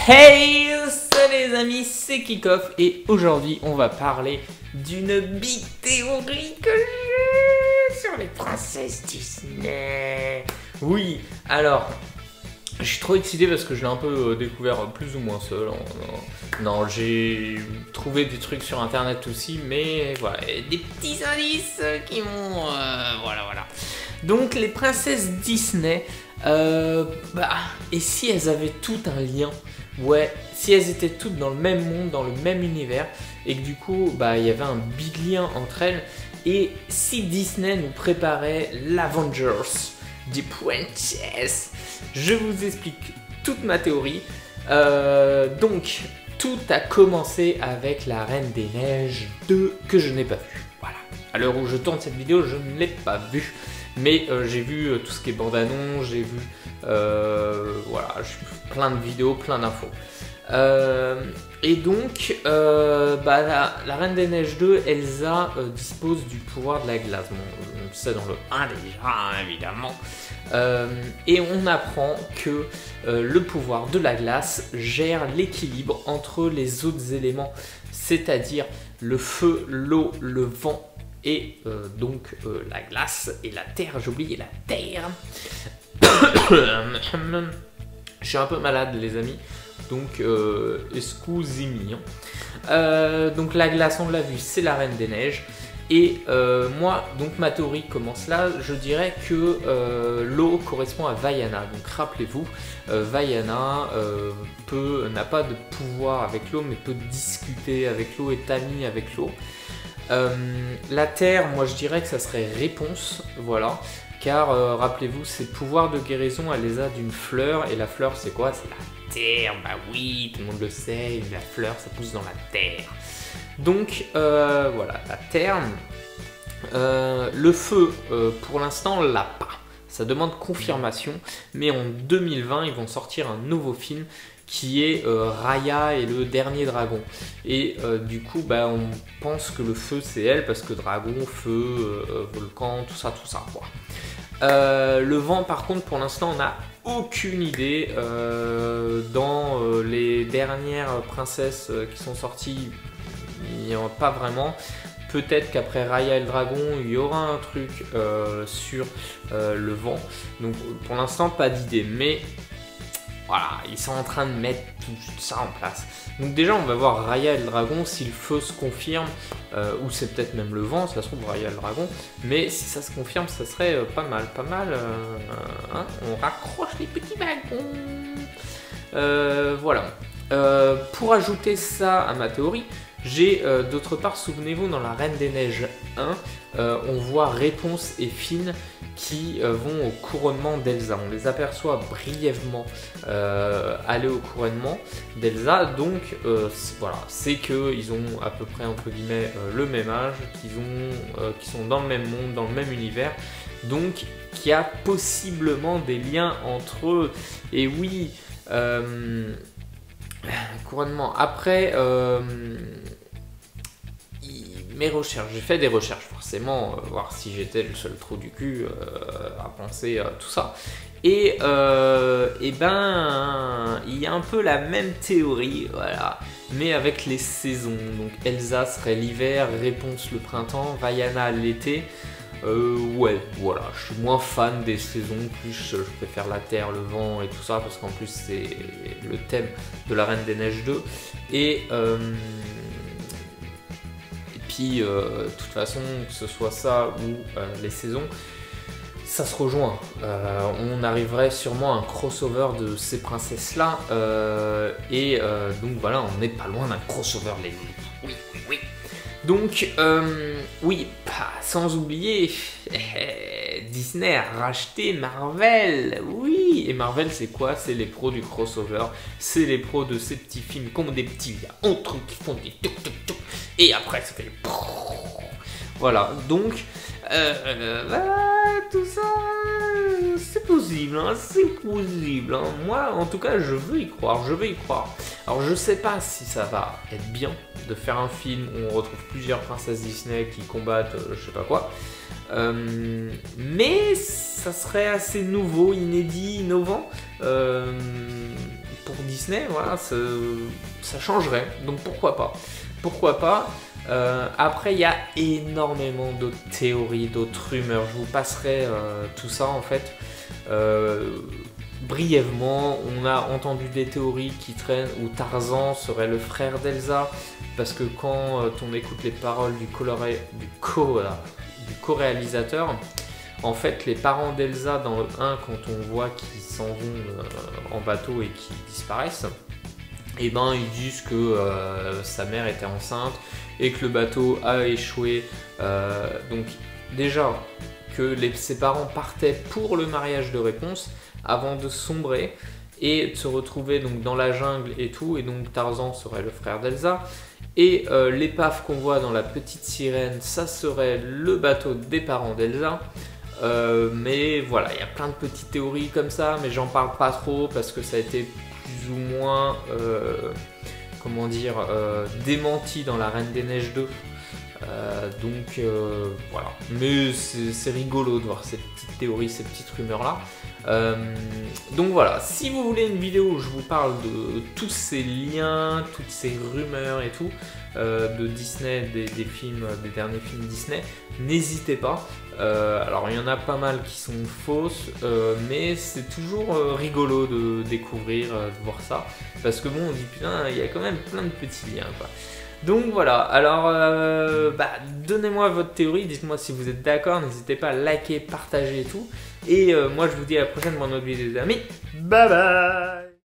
Hey, salut les amis, c'est Kickoff et aujourd'hui on va parler d'une big théorie que j'ai sur les princesses Disney. Oui, alors, je suis trop excité parce que je l'ai un peu découvert plus ou moins seul. Non, j'ai trouvé des trucs sur internet aussi, mais voilà, des petits indices qui m'ont... voilà. Donc les princesses Disney, et si elles avaient toutes un lien? Ouais, si elles étaient toutes dans le même monde, dans le même univers, et que du coup, il y avait un big lien entre elles, et si Disney nous préparait l'Avengers des Princess, je vous explique toute ma théorie. Donc, tout a commencé avec la Reine des Neiges 2 que je n'ai pas vue. Voilà, à l'heure où je tourne cette vidéo, je ne l'ai pas vue. Mais j'ai vu tout ce qui est bande-annonce, j'ai vu plein de vidéos, plein d'infos. Et donc, la Reine des Neiges 2, Elsa dispose du pouvoir de la glace. Bon, on sait dans le 1 déjà, évidemment. Et on apprend que le pouvoir de la glace gère l'équilibre entre les autres éléments, c'est-à-dire le feu, l'eau, le vent, et donc la glace et la terre, j'ai oublié la terre. Je suis un peu malade les amis, donc excusez-moi. Donc la glace, on l'a vu, c'est la Reine des Neiges. Et moi, donc ma théorie commence là, je dirais que l'eau correspond à Vaiana. Donc rappelez-vous, Vaiana n'a pas de pouvoir avec l'eau, mais peut discuter avec l'eau, est amie avec l'eau. La terre, moi je dirais que ça serait Réponse, voilà, car rappelez-vous, ses pouvoirs de guérison, elle les a d'une fleur, et la fleur c'est quoi? C'est la terre, bah oui, tout le monde le sait, la fleur ça pousse dans la terre. Donc voilà, la terre. Le feu, pour l'instant, on l'a pas. Ça demande confirmation, mais en 2020, ils vont sortir un nouveau film qui est Raya et le dernier dragon. Et du coup, on pense que le feu, c'est elle, parce que dragon, feu, volcan, tout ça, quoi. Le vent, par contre, pour l'instant, on n'a aucune idée. Dans les dernières princesses qui sont sorties, il n'y en a pas vraiment. Peut-être qu'après Raya et le dragon, il y aura un truc sur le vent. Donc pour l'instant, pas d'idée. Mais voilà, ils sont en train de mettre tout ça en place. Donc déjà, on va voir Raya et le dragon, si le feu se confirme, ou c'est peut-être même le vent, ça se trouve Raya et le dragon. Mais si ça se confirme, ça serait pas mal. Hein, on raccroche les petits wagons. Voilà. Pour ajouter ça à ma théorie, j'ai d'autre part, souvenez-vous, dans la Reine des Neiges 1, on voit Réponse et Finn qui vont au couronnement d'Elsa. On les aperçoit brièvement aller au couronnement d'Elsa. Donc voilà, c'est qu'ils ont à peu près entre guillemets le même âge, qu'ils sont dans le même monde, dans le même univers. Donc qu'il y a possiblement des liens entre eux. Et oui, couronnement. Après, mes recherches, j'ai fait des recherches forcément, voir si j'étais le seul trou du cul à penser tout ça. Et il y a un peu la même théorie, voilà, mais avec les saisons. Donc Elsa serait l'hiver, Réponse le printemps, Vaiana l'été. Ouais, voilà, je suis moins fan des saisons, plus je préfère la terre, le vent et tout ça, parce qu'en plus c'est le thème de la Reine des Neiges 2. Et puis, de toute façon, que ce soit ça ou les saisons, ça se rejoint. On arriverait sûrement à un crossover de ces princesses-là, donc voilà, on n'est pas loin d'un crossover, les amis. Oui. Donc, oui, sans oublier, Disney a racheté Marvel, oui. Et Marvel, c'est quoi? C'est les pros du crossover, c'est les pros de ces petits films comme des petits trucs qui font des tuk-tuk-tuk, et après ça fait... Voilà, donc, tout ça, c'est possible, hein, Moi, en tout cas, je veux y croire, Alors, je sais pas si ça va être bien de faire un film où on retrouve plusieurs princesses Disney qui combattent, je sais pas quoi. Mais ça serait assez nouveau, inédit, innovant pour Disney. Disney, voilà, ça changerait. Donc pourquoi pas? Pourquoi pas? Après, il y a énormément d'autres théories, d'autres rumeurs. Je vous passerai tout ça en fait. Brièvement, on a entendu des théories qui traînent où Tarzan serait le frère d'Elsa, parce que quand on écoute les paroles du co-réalisateur, en fait les parents d'Elsa dans le 1, quand on voit qu'ils s'en vont en bateau et qu'ils disparaissent, et ben ils disent que sa mère était enceinte et que le bateau a échoué. Donc déjà que ses parents partaient pour le mariage de réponse avant de sombrer et de se retrouver donc dans la jungle et tout, et donc Tarzan serait le frère d'Elsa, et l'épave qu'on voit dans La Petite Sirène, ça serait le bateau des parents d'Elsa. Mais voilà, il y a plein de petites théories comme ça, mais j'en parle pas trop parce que ça a été plus ou moins comment dire, démenti dans La Reine des Neiges 2. Donc voilà, mais c'est rigolo de voir ces petites théories, ces petites rumeurs là. Donc voilà, si vous voulez une vidéo où je vous parle de tous ces liens, toutes ces rumeurs et tout de Disney, des films, des derniers films Disney, n'hésitez pas. Alors il y en a pas mal qui sont fausses, mais c'est toujours rigolo de découvrir, de voir ça, parce que bon, on dit putain, il y a quand même plein de petits liens quoi. Donc voilà, alors donnez-moi votre théorie, dites-moi si vous êtes d'accord, n'hésitez pas à liker, partager et tout. Et moi je vous dis à la prochaine pour une autre vidéo les amis, bye bye.